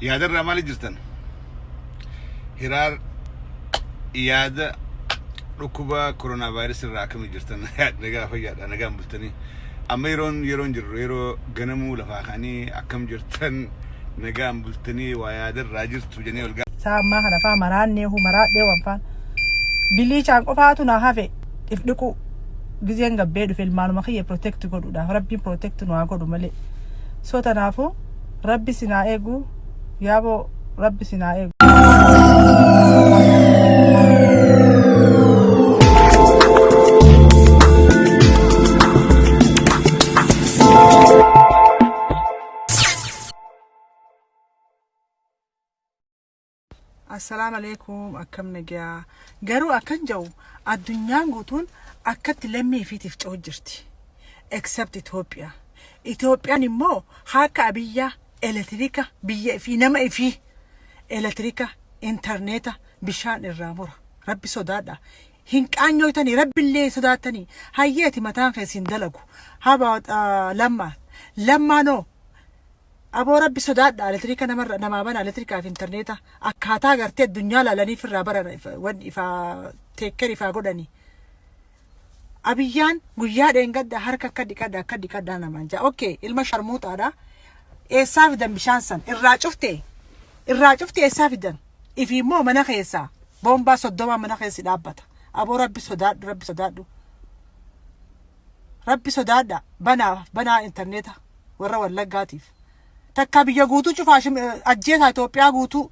yaada irraa maal jirtan hiraar yaada dhukkuba coronavirus irraa akkam jirtan nagaa fayyaadha nagaan bultanii amma yeroon jirru yeroo ganamuu lafaa kaanii akkam jirtan nagaan bultanii waa yaada irraa jirtu jennee ol saammaa kana faa maraannee maraadhee wanfaan biliichaan qofaatu na hafe ifdhiqu gizeen gabbee dhufe ilmaanuma kiyya protect godhuudha rabbiin protect nu haa godhu malee so tanaafuu rabbi sinaa eegu yaaboo rabbi sinaa eegu Assalamu alaikum akkam nagaa garuu akkan jawu addunyaan guutuun akkatti lammii fiitiif coo jirti except Itoophiyaan immoo haaka biyya elektrika biyya fi nama fi elektrika interneta bishaan irraa mura rabbi sodaadha hin qaanyootanii rabbillee sodaatanii hayyeeti mataan keessin dalagu haba lammaanoo Abo rabbi sodaadha elektrika nama bana elektrika fi interneta akkaataa gartee addunyaa laalanii firraa baran wan ifa teekker ifa godhani abiyyaan guyyaa dheengadda harka akka dhiqadha namaan jaa okay ilma sharmuutaadha eessaa fidan bishaan san irraa cufte eessaa fidan ifi immoo mana keessa boombaa soddoma mana keessi dhaabbata abo rabbi sodaadha banaa interneta warra wallaggaatiif takka biyya guutuu cufaashim ajjeesaa Itoophiyaa guutuu